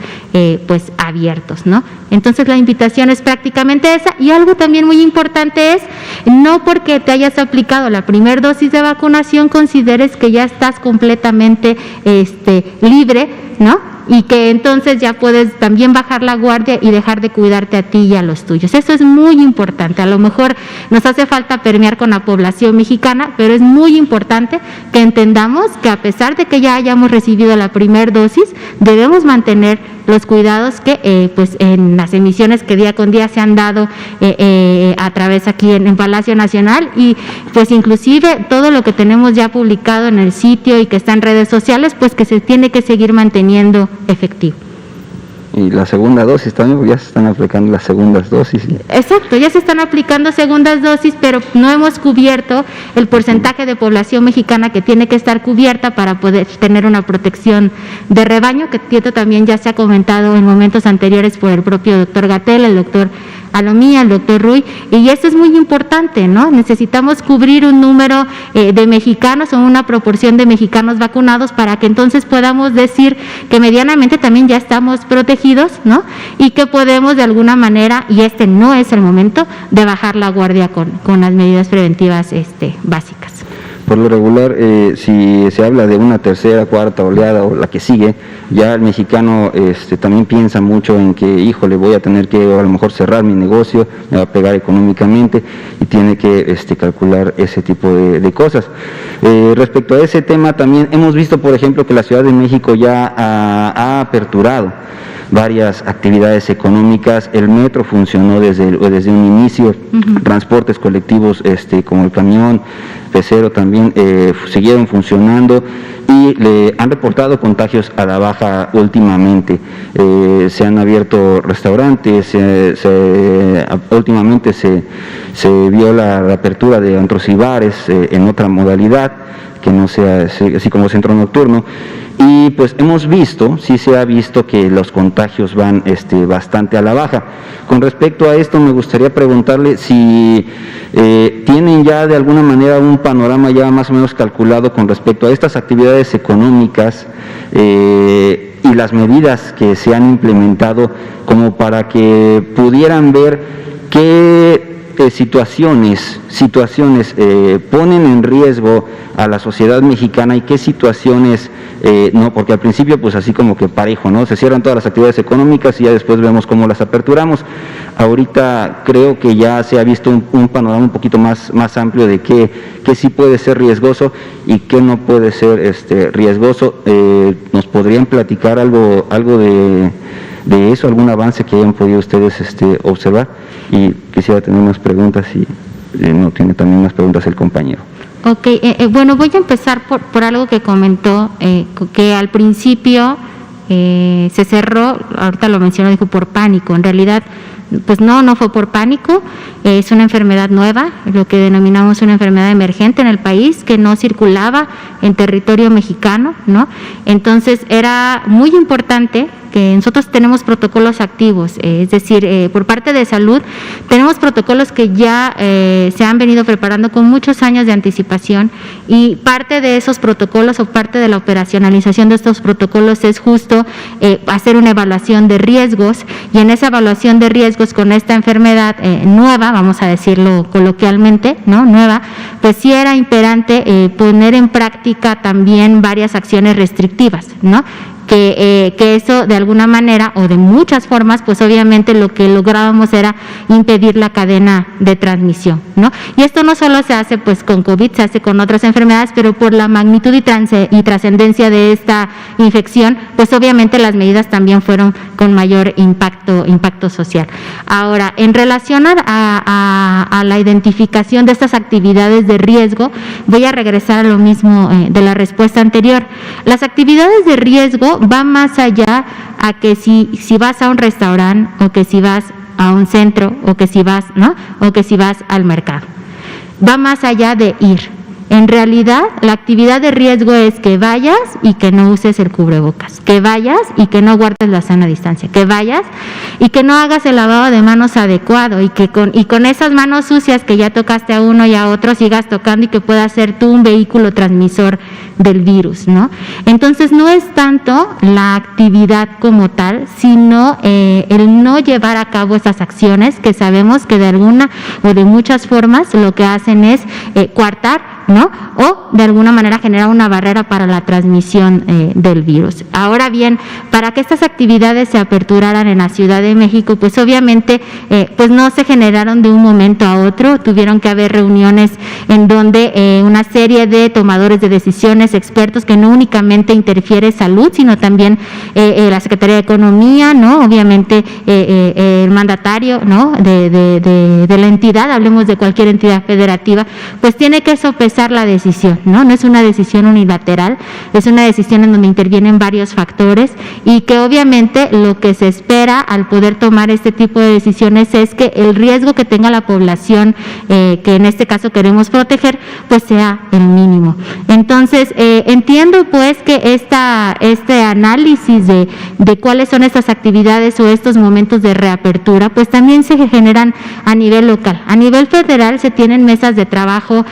pues abiertos, ¿no? Entonces la invitación es prácticamente esa. Y algo también muy importante es, no porque te hayas aplicado la primera dosis de vacunación consideres que ya estás completamente libre, ¿no? Y que entonces ya puedes también bajar la guardia y dejar de cuidarte a ti y a los tuyos. Eso es muy importante. A lo mejor nos hace falta permear con la población mexicana, pero es muy importante que entendamos que a pesar de que ya hayamos recibido la primera dosis, debemos mantener los cuidados que pues en las emisiones que día con día se han dado a través aquí en Palacio Nacional, y pues inclusive todo lo que tenemos ya publicado en el sitio y que está en redes sociales, pues que se tiene que seguir manteniendo efectivo. y la segunda dosis también, porque ya se están aplicando las segundas dosis. Exacto, ya se están aplicando segundas dosis, pero no hemos cubierto el porcentaje de población mexicana que tiene que estar cubierta para poder tener una protección de rebaño, que también ya se ha comentado en momentos anteriores por el propio doctor Gatell, el doctor Alomía, el doctor Ruy, y esto es muy importante, ¿no? Necesitamos cubrir un número de mexicanos o una proporción de mexicanos vacunados para que entonces podamos decir que medianamente también ya estamos protegidos, ¿no? Y que podemos de alguna manera, y este no es el momento, de bajar la guardia con las medidas preventivas básicas. Por lo regular, si se habla de una tercera, cuarta oleada o la que sigue, ya el mexicano también piensa mucho en que, híjole, voy a tener que a lo mejor cerrar mi negocio, me va a pegar económicamente, y tiene que calcular ese tipo de cosas. Respecto a ese tema, también hemos visto, por ejemplo, que la Ciudad de México ya ha aperturado varias actividades económicas. El metro funcionó desde un inicio, transportes colectivos como el camión pecero también siguieron funcionando y le han reportado contagios a la baja últimamente. Se han abierto restaurantes, últimamente se vio la apertura de antros y bares en otra modalidad que no sea así como centro nocturno. Y pues hemos visto, sí se ha visto que los contagios van bastante a la baja. Con respecto a esto me gustaría preguntarle si tienen ya de alguna manera un panorama ya más o menos calculado con respecto a estas actividades económicas y las medidas que se han implementado, como para que pudieran ver qué situaciones ponen en riesgo a la sociedad mexicana y qué situaciones no, porque al principio pues así como que parejo, ¿no? Se cierran todas las actividades económicas y ya después vemos cómo las aperturamos. Ahorita creo que ya se ha visto un panorama un poquito más amplio de qué sí puede ser riesgoso y qué no puede ser riesgoso. ¿Nos podrían platicar algo de eso, algún avance que hayan podido ustedes observar? Y quisiera tener unas preguntas y no tiene también unas preguntas el compañero. Ok, bueno, voy a empezar por algo que comentó, que al principio se cerró, ahorita lo mencionó, dijo por pánico. En realidad, pues no fue por pánico, es una enfermedad nueva, lo que denominamos una enfermedad emergente en el país, que no circulaba en territorio mexicano, ¿no? Entonces era muy importante que nosotros tenemos protocolos activos, es decir, por parte de salud tenemos protocolos que ya se han venido preparando con muchos años de anticipación, y parte de esos protocolos o parte de la operacionalización de estos protocolos es justo hacer una evaluación de riesgos, y en esa evaluación de riesgos con esta enfermedad nueva, vamos a decirlo coloquialmente, ¿no? Nueva, pues sí era imperante poner en práctica también varias acciones restrictivas, ¿no? Que eso de alguna manera o de muchas formas, pues obviamente lo que lográbamos era impedir la cadena de transmisión, ¿no? Y esto no solo se hace pues con COVID, se hace con otras enfermedades, pero por la magnitud y trascendencia de esta infección, pues obviamente las medidas también fueron con mayor impacto social. Ahora, en relación a la identificación de estas actividades de riesgo, voy a regresar a lo mismo de la respuesta anterior. Las actividades de riesgo va más allá a que si vas a un restaurante, o que si vas a un centro, o que si vas, ¿no? O que si vas al mercado. Va más allá de ir. En realidad, la actividad de riesgo es que vayas y que no uses el cubrebocas, que vayas y que no guardes la sana distancia, que vayas y que no hagas el lavado de manos adecuado, y que con esas manos sucias que ya tocaste a uno y a otro sigas tocando, y que puedas ser tú un vehículo transmisor del virus, ¿no? Entonces no es tanto la actividad como tal, sino el no llevar a cabo esas acciones que sabemos que de alguna o de muchas formas lo que hacen es coartar, ¿no? O de alguna manera generar una barrera para la transmisión del virus. Ahora bien, para que estas actividades se aperturaran en la Ciudad de México, pues obviamente pues no se generaron de un momento a otro, tuvieron que haber reuniones en donde una serie de tomadores de decisiones, expertos, que no únicamente interfiere salud, sino también la Secretaría de Economía, ¿no? Obviamente el mandatario, ¿no? de la entidad, hablemos de cualquier entidad federativa, pues tiene que sopesar la decisión, ¿no? No es una decisión unilateral, es una decisión en donde intervienen varios factores y que obviamente lo que se espera al poder tomar este tipo de decisiones es que el riesgo que tenga la población, que en este caso queremos proteger, pues sea el mínimo. Entonces, entiendo pues que este análisis de cuáles son estas actividades o estos momentos de reapertura, pues también se generan a nivel local. A nivel federal se tienen mesas de trabajo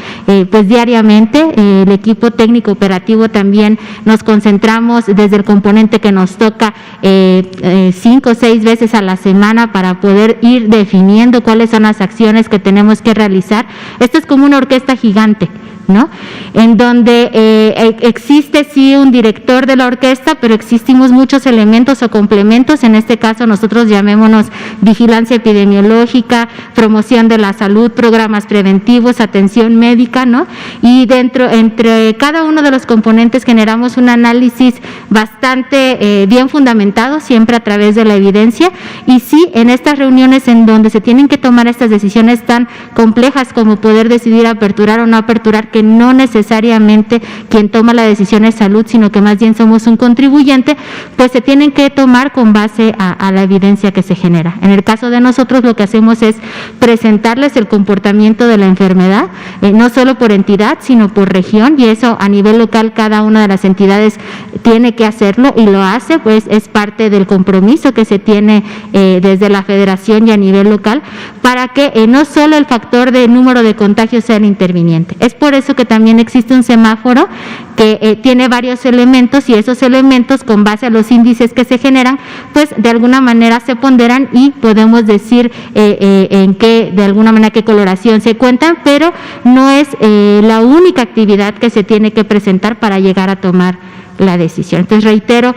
pues diariamente, el equipo técnico operativo también nos concentramos desde el componente que nos toca 5 o 6 veces a la semana para poder ir definiendo cuáles son las acciones que tenemos que realizar. Esto es como una orquesta gigante, ¿no? En donde existe sí un director de la orquesta, pero existimos muchos elementos o complementos, en este caso nosotros llamémonos vigilancia epidemiológica, promoción de la salud, programas preventivos, atención médica, ¿no? Y entre cada uno de los componentes generamos un análisis bastante bien fundamentado, siempre a través de la evidencia, y sí, en estas reuniones en donde se tienen que tomar estas decisiones tan complejas como poder decidir aperturar o no aperturar, que no necesariamente quien toma la decisión es salud, sino que más bien somos un contribuyente, pues se tienen que tomar con base a la evidencia que se genera. En el caso de nosotros lo que hacemos es presentarles el comportamiento de la enfermedad, no solo por entidad, sino por región, y eso a nivel local cada una de las entidades tiene que hacerlo y lo hace, pues es parte del compromiso que se tiene desde la federación y a nivel local, para que no solo el factor de número de contagios sea el interviniente. Es por eso que también existe un semáforo que tiene varios elementos, y esos elementos, con base a los índices que se generan, pues de alguna manera se ponderan y podemos decir en qué, de alguna manera, qué coloración se cuentan, pero no es la única actividad que se tiene que presentar para llegar a tomar la decisión. Entonces reitero,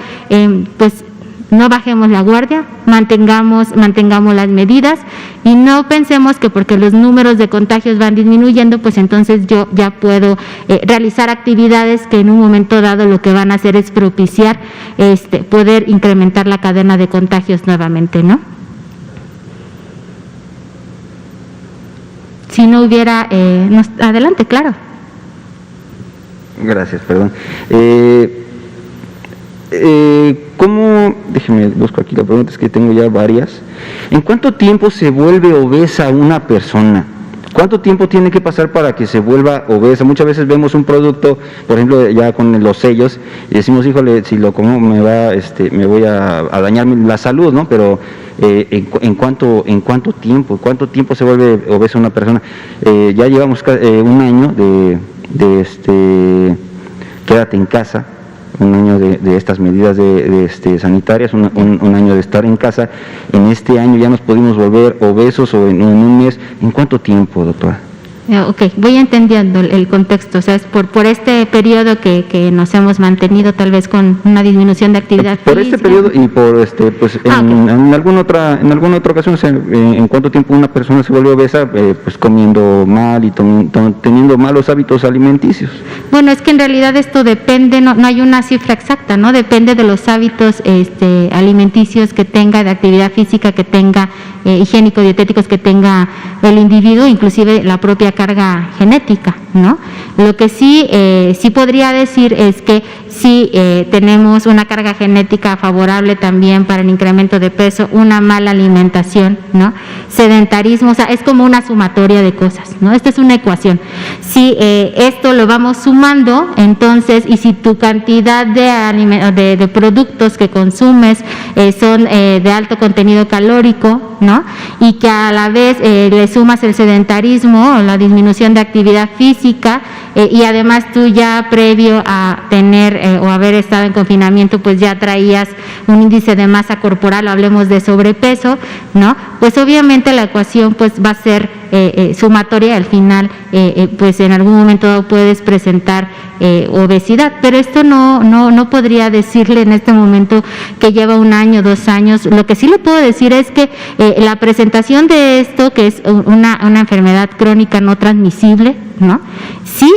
pues no bajemos la guardia, mantengamos las medidas y no pensemos que porque los números de contagios van disminuyendo, pues entonces yo ya puedo realizar actividades que en un momento dado lo que van a hacer es propiciar poder incrementar la cadena de contagios nuevamente, ¿no? Si no hubiera, adelante, claro. Gracias, perdón. ¿Cómo? Déjeme, busco aquí la pregunta, es que tengo ya varias. ¿En cuánto tiempo se vuelve obesa una persona? ¿Cuánto tiempo tiene que pasar para que se vuelva obesa? Muchas veces vemos un producto, por ejemplo, ya con los sellos, y decimos, híjole, si lo como me voy a dañar la salud, ¿no? Pero ¿en cuánto tiempo se vuelve obesa una persona? Ya llevamos un año de quédate en casa, un año de estas medidas sanitarias, un año de estar en casa. En este año ya nos pudimos volver obesos, o en un mes. ¿En cuánto tiempo, doctora? Ok, voy entendiendo el contexto, o sea, es por este periodo que nos hemos mantenido tal vez con una disminución de actividad por física. Este periodo y por pues en alguna otra ocasión, o sea, en cuánto tiempo una persona se vuelve obesa, pues comiendo mal y teniendo malos hábitos alimenticios. Bueno, es que en realidad esto depende, no hay una cifra exacta, ¿no? Depende de los hábitos alimenticios que tenga, de actividad física que tenga, higiénico-dietéticos que tenga el individuo, inclusive la propia carga genética, ¿no? Lo que sí podría decir es que sí tenemos una carga genética favorable también para el incremento de peso, una mala alimentación, ¿no? Sedentarismo, o sea, es como una sumatoria de cosas, ¿no? Esta es una ecuación. Si esto lo vamos sumando, entonces, y si tu cantidad de productos que consumes son de alto contenido calórico, ¿no? Y que a la vez le sumas el sedentarismo o la disminución de actividad física, y además tú ya previo a tener o haber estado en confinamiento, pues ya traías un índice de masa corporal, o hablemos de sobrepeso, ¿no? Pues obviamente la ecuación pues va a ser sumatoria, al final pues en algún momento puedes presentar obesidad, pero esto no podría decirle en este momento que lleva 1 año, 2 años. Lo que sí le puedo decir es que la presentación de esto, que es una enfermedad crónica no transmisible, ¿no? Sí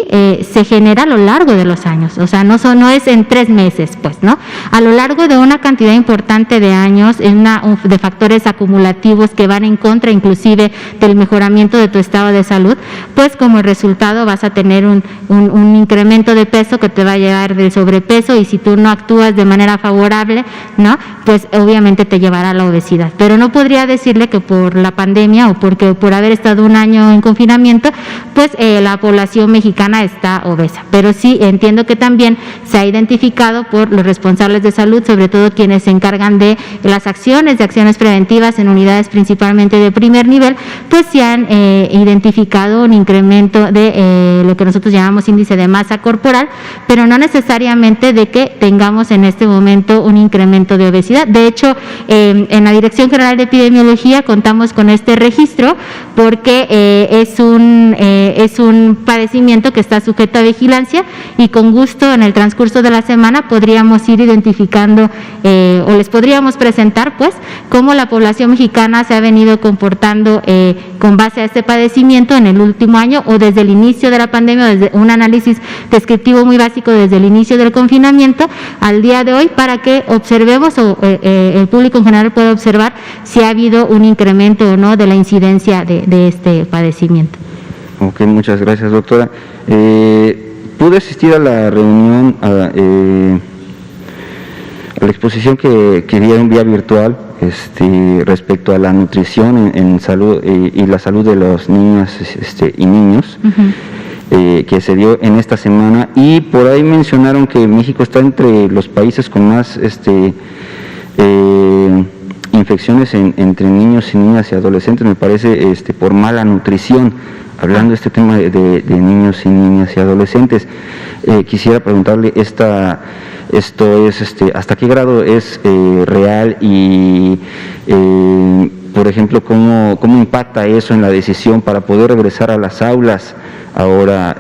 se genera a lo largo de los años, o sea, no es en 3 meses, pues, ¿no? A lo largo de una cantidad importante de años, de factores acumulativos que van en contra inclusive del mejoramiento mejoramiento de tu estado de salud, pues como resultado vas a tener un incremento de peso que te va a llevar del sobrepeso, y si tú no actúas de manera favorable, ¿no?, pues obviamente te llevará a la obesidad. Pero no podría decirle que por la pandemia o porque por haber estado un año en confinamiento, pues la población mexicana está obesa. Pero sí entiendo que también se ha identificado por los responsables de salud, sobre todo quienes se encargan de las acciones preventivas en unidades principalmente de primer nivel, pues se han identificado un incremento de lo que nosotros llamamos índice de masa corporal, pero no necesariamente de que tengamos en este momento un incremento de obesidad. De hecho, en la Dirección General de Epidemiología contamos con este registro porque es un padecimiento que está sujeto a vigilancia, y con gusto en el transcurso de la semana podríamos ir identificando o les podríamos presentar pues cómo la población mexicana se ha venido comportando con base a este padecimiento en el último año o desde el inicio de la pandemia, desde un análisis descriptivo muy básico desde el inicio del confinamiento al día de hoy, para que observemos o el público en general pueda observar si ha habido un incremento o no de la incidencia de este padecimiento. Ok, muchas gracias, doctora. Pude asistir a la reunión, a la exposición que dieron vía virtual respecto a la nutrición en salud y la salud de los niños y niños. Que se dio en esta semana, y por ahí mencionaron que México está entre los países con más infecciones entre niños y niñas y adolescentes, me parece, por mala nutrición, hablando de este tema de niños y niñas y adolescentes. Quisiera preguntarle esto es hasta qué grado es real, y por ejemplo cómo impacta eso en la decisión para poder regresar a las aulas ahora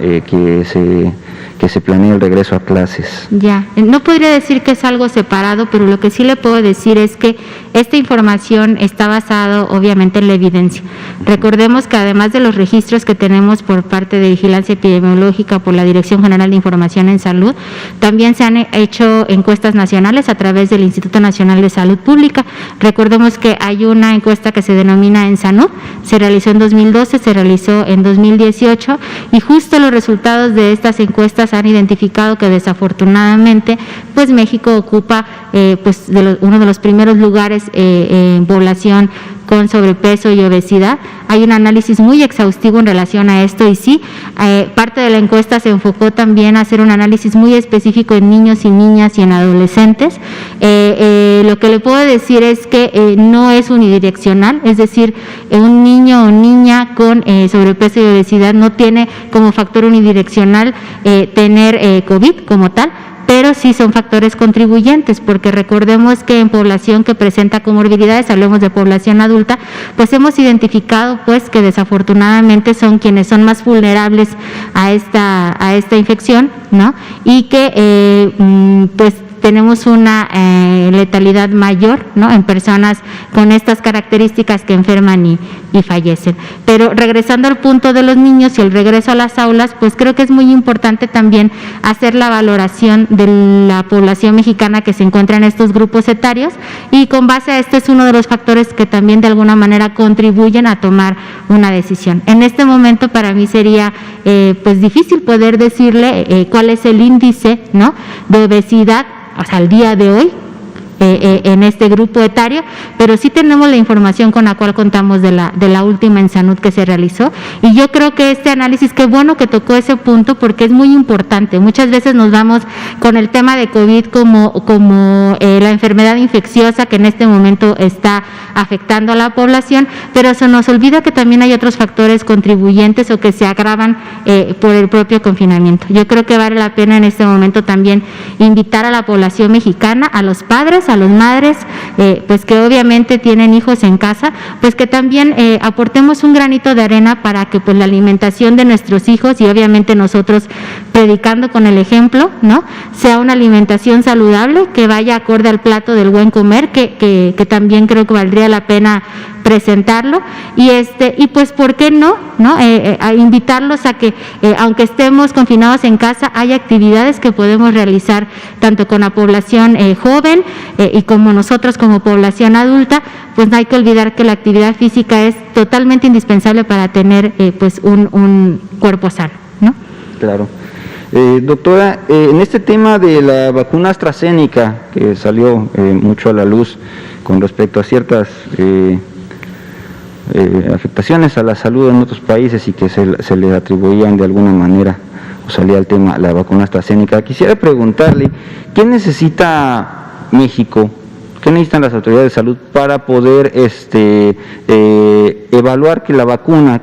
que se planea el regreso a clases. Ya, no podría decir que es algo separado, pero lo que sí le puedo decir es que esta información está basada obviamente en la evidencia. Recordemos que además de los registros que tenemos por parte de Vigilancia Epidemiológica por la Dirección General de Información en Salud, también se han hecho encuestas nacionales a través del Instituto Nacional de Salud Pública. Recordemos que hay una encuesta que se denomina ENSANUD, se realizó en 2012, se realizó en 2018, y justo los resultados de estas encuestas han identificado que desafortunadamente pues México ocupa uno de los primeros lugares en población con sobrepeso y obesidad. Hay un análisis muy exhaustivo en relación a esto, y sí, parte de la encuesta se enfocó también a hacer un análisis muy específico en niños y niñas y en adolescentes. Lo que le puedo decir es que no es unidireccional, es decir, un niño o niña con sobrepeso y obesidad no tiene como factor unidireccional tener COVID como tal, pero sí son factores contribuyentes, porque recordemos que en población que presenta comorbilidades, hablemos de población adulta, pues hemos identificado pues que desafortunadamente son quienes son más vulnerables a esta infección, ¿no? Y que pues tenemos una letalidad mayor, ¿no?, en personas con estas características que enferman y fallecen. Pero regresando al punto de los niños y el regreso a las aulas, pues creo que es muy importante también hacer la valoración de la población mexicana que se encuentra en estos grupos etarios, y con base a esto es uno de los factores que también de alguna manera contribuyen a tomar una decisión. En este momento para mí sería pues difícil poder decirle cuál es el índice, ¿no?, de obesidad al día de hoy en este grupo etario, pero sí tenemos la información con la cual contamos de la última ENSANUD que se realizó, y yo creo que este análisis, qué bueno que tocó ese punto porque es muy importante. Muchas veces nos vamos con el tema de COVID como la enfermedad infecciosa que en este momento está afectando a la población, pero se nos olvida que también hay otros factores contribuyentes o que se agravan por el propio confinamiento. Yo creo que vale la pena en este momento también invitar a la población mexicana, a los padres, a las madres, pues que obviamente tienen hijos en casa, pues que también aportemos un granito de arena para que pues la alimentación de nuestros hijos, y obviamente nosotros predicando con el ejemplo, ¿no?, sea una alimentación saludable que vaya acorde al plato del buen comer, que también creo que valdría la pena presentarlo y pues ¿por qué no? A invitarlos a que aunque estemos confinados en casa, hay actividades que podemos realizar tanto con la población joven y como nosotros como población adulta. Pues no hay que olvidar que la actividad física es totalmente indispensable para tener pues un cuerpo sano, ¿no? Claro. Doctora, en este tema de la vacuna AstraZeneca, que salió mucho a la luz con respecto a ciertas afectaciones a la salud en otros países y que se le atribuían de alguna manera, o salía el tema, la vacuna AstraZeneca, quisiera preguntarle, ¿qué necesita México? ¿Qué necesitan las autoridades de salud para poder evaluar que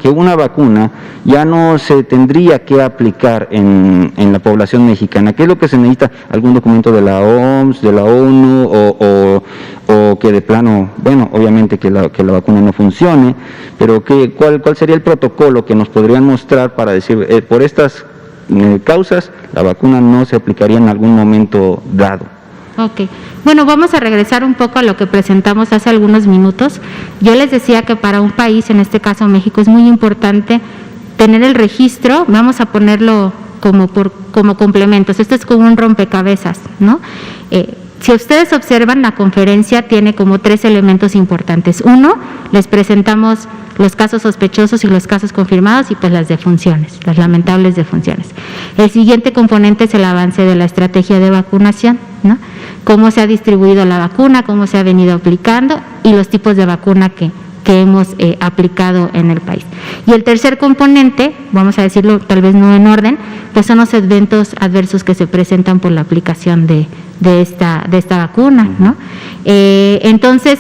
una vacuna ya no se tendría que aplicar en la población mexicana? ¿Qué es lo que se necesita? ¿Algún documento de la OMS, de la ONU o que de plano, bueno, obviamente que la vacuna no funcione, pero cuál sería el protocolo que nos podrían mostrar para decir, por estas causas, la vacuna no se aplicaría en algún momento dado? Ok, bueno, vamos a regresar un poco a lo que presentamos hace algunos minutos. Yo les decía que para un país, en este caso México, es muy importante tener el registro, vamos a ponerlo como complementos, esto es como un rompecabezas, ¿no? Si ustedes observan, la conferencia tiene como 3 elementos importantes. Uno, les presentamos los casos sospechosos y los casos confirmados y pues las defunciones, las lamentables defunciones. El siguiente componente es el avance de la estrategia de vacunación, ¿no? Cómo se ha distribuido la vacuna, cómo se ha venido aplicando y los tipos de vacuna que hemos aplicado en el país. Y el tercer componente, vamos a decirlo tal vez no en orden, pues son los eventos adversos que se presentan por la aplicación de esta vacuna, ¿no? Entonces,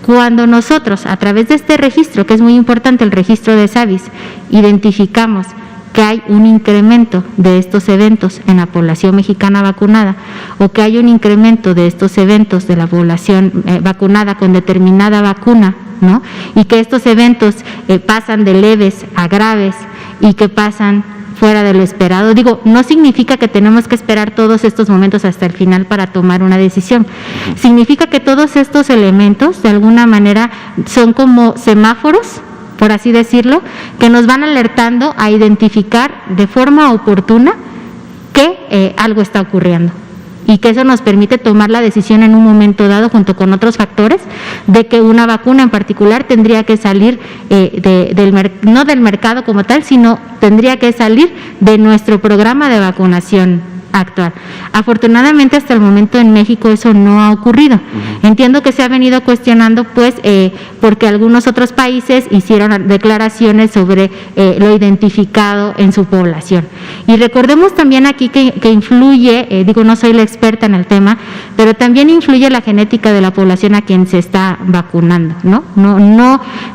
cuando nosotros, a través de este registro, que es muy importante, el registro de SAVIS, identificamos que hay un incremento de estos eventos en la población mexicana vacunada o que hay un incremento de estos eventos de la población vacunada con determinada vacuna, ¿no? Y que estos eventos pasan de leves a graves y que pasan fuera de lo esperado. Digo, no significa que tenemos que esperar todos estos momentos hasta el final para tomar una decisión. Significa que todos estos elementos, de alguna manera, son como semáforos, por así decirlo, que nos van alertando a identificar de forma oportuna que algo está ocurriendo y que eso nos permite tomar la decisión en un momento dado junto con otros factores de que una vacuna en particular tendría que salir no del mercado como tal, sino tendría que salir de nuestro programa de vacunación actual. Afortunadamente hasta el momento en México eso no ha ocurrido. Entiendo que se ha venido cuestionando pues porque algunos otros países hicieron declaraciones sobre lo identificado en su población. Y recordemos también aquí que influye, digo, no soy la experta en el tema, pero también influye la genética de la población a quien se está vacunando, ¿no?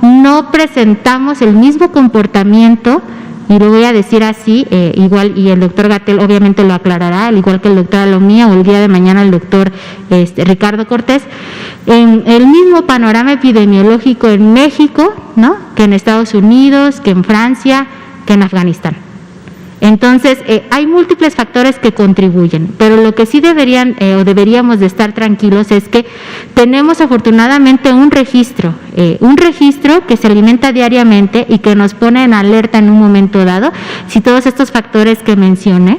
No presentamos el mismo comportamiento, y lo voy a decir así, igual, y el doctor Gatell obviamente lo aclarará, al igual que el doctor Alomía o el día de mañana el doctor Ricardo Cortés, en el mismo panorama epidemiológico en México, ¿no?, que en Estados Unidos, que en Francia, que en Afganistán. Entonces, hay múltiples factores que contribuyen, pero lo que sí deberíamos de estar tranquilos es que tenemos afortunadamente un registro que se alimenta diariamente y que nos pone en alerta en un momento dado si todos estos factores que mencioné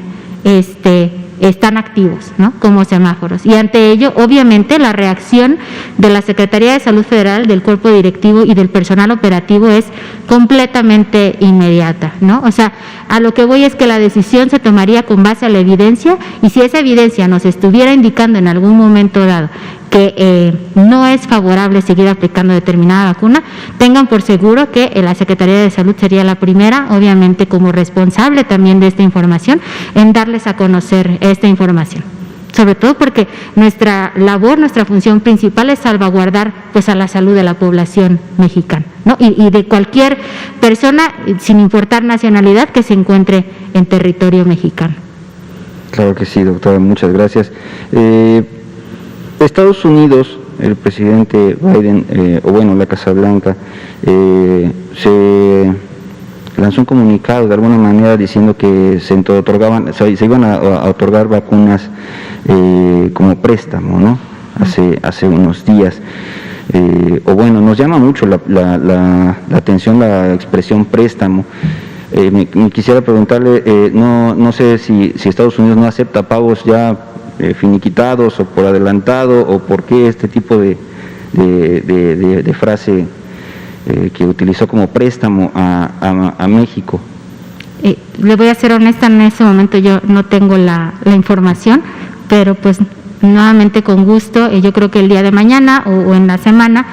están activos, ¿no?, como semáforos. Y ante ello, obviamente, la reacción de la Secretaría de Salud Federal, del cuerpo directivo y del personal operativo es completamente inmediata, ¿no? O sea, a lo que voy es que la decisión se tomaría con base a la evidencia, y si esa evidencia nos estuviera indicando en algún momento dado que no es favorable seguir aplicando determinada vacuna, tengan por seguro que la Secretaría de Salud sería la primera, obviamente como responsable también de esta información, en darles a conocer esta información. Sobre todo porque nuestra labor, nuestra función principal es salvaguardar pues a la salud de la población mexicana, ¿no? Y de cualquier persona, sin importar nacionalidad, que se encuentre en territorio mexicano. Claro que sí, doctora, muchas gracias. Estados Unidos, el presidente Biden, la Casa Blanca, se lanzó un comunicado de alguna manera diciendo que se iban a otorgar vacunas como préstamo, ¿no?, hace unos días. o bueno, nos llama mucho la atención la expresión préstamo. Me quisiera preguntarle, no sé si Estados Unidos no acepta pagos ya finiquitados o por adelantado, o por qué este tipo de frase que utilizó como préstamo a México. Le voy a ser honesta, en ese momento yo no tengo la información, pero pues nuevamente con gusto, yo creo que el día de mañana o en la semana,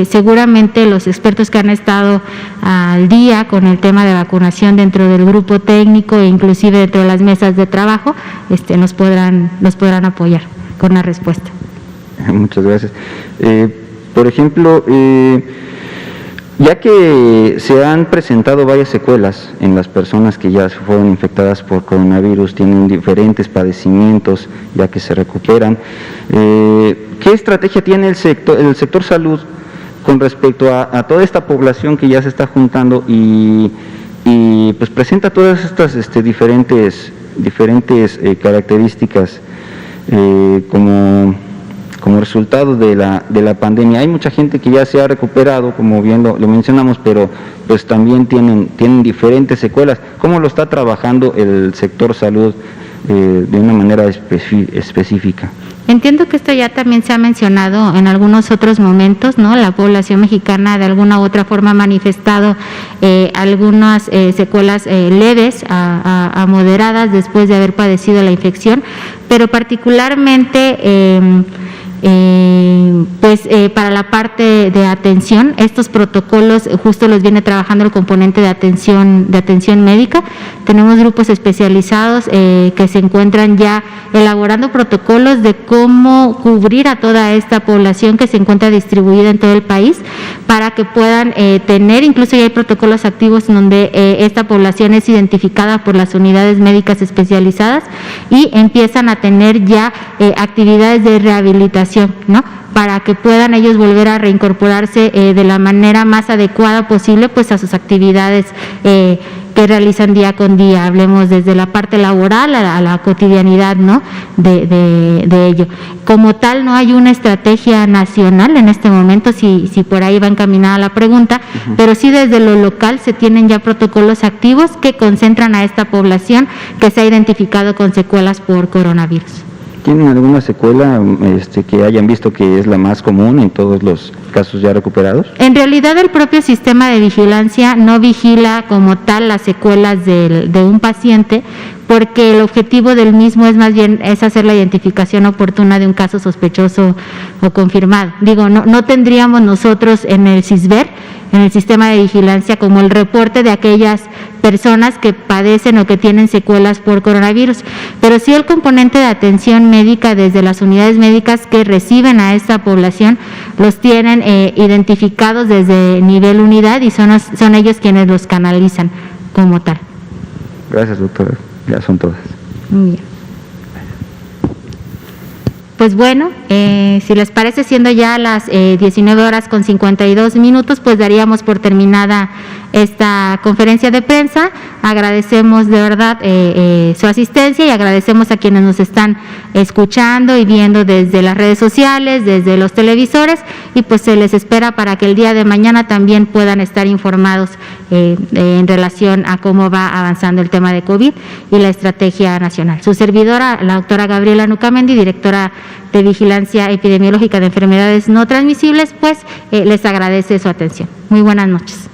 seguramente los expertos que han estado al día con el tema de vacunación dentro del grupo técnico e inclusive dentro de las mesas de trabajo, nos podrán apoyar con la respuesta. Muchas gracias. Por ejemplo, ya que se han presentado varias secuelas en las personas que ya fueron infectadas por coronavirus, tienen diferentes padecimientos ya que se recuperan, ¿qué estrategia tiene el sector salud con respecto a toda esta población que ya se está juntando y pues presenta todas estas diferentes características como resultado de la pandemia? Hay mucha gente que ya se ha recuperado, como bien lo mencionamos, pero pues también tienen diferentes secuelas. ¿Cómo lo está trabajando el sector salud de una manera específica? Entiendo que esto ya también se ha mencionado en algunos otros momentos, ¿no? La población mexicana de alguna u otra forma ha manifestado algunas secuelas leves a moderadas después de haber padecido la infección, pero particularmente para la parte de atención, estos protocolos justo los viene trabajando el componente de atención médica. Tenemos grupos especializados que se encuentran ya elaborando protocolos de cómo cubrir a toda esta población que se encuentra distribuida en todo el país, para que puedan tener, incluso ya hay protocolos activos donde esta población es identificada por las unidades médicas especializadas y empiezan a tener ya actividades de rehabilitación, ¿no? Para que puedan ellos volver a reincorporarse de la manera más adecuada posible pues a sus actividades que realizan día con día. Hablemos desde la parte laboral a la cotidianidad, ¿no? de ello. Como tal, no hay una estrategia nacional en este momento, si por ahí va encaminada la pregunta, pero sí desde lo local se tienen ya protocolos activos que concentran a esta población que se ha identificado con secuelas por coronavirus. ¿Tienen alguna secuela que hayan visto que es la más común en todos los casos ya recuperados? En realidad el propio sistema de vigilancia no vigila como tal las secuelas de un paciente, porque el objetivo del mismo es más bien hacer la identificación oportuna de un caso sospechoso o confirmado. No tendríamos nosotros en el SISBER, en el sistema de vigilancia, como el reporte de aquellas personas que padecen o que tienen secuelas por coronavirus, pero sí el componente de atención médica desde las unidades médicas que reciben a esta población los tienen identificados desde nivel unidad y son ellos quienes los canalizan como tal. Gracias, doctora. Ya son todas. Muy bien. Pues bueno, si les parece, siendo ya las 19:52, pues daríamos por terminada esta conferencia de prensa. Agradecemos de verdad su asistencia y agradecemos a quienes nos están escuchando y viendo desde las redes sociales, desde los televisores, y pues se les espera para que el día de mañana también puedan estar informados en relación a cómo va avanzando el tema de COVID y la estrategia nacional. Su servidora, la doctora Gabriela Nucamendi, directora de Vigilancia Epidemiológica de Enfermedades No Transmisibles, pues les agradece su atención. Muy buenas noches.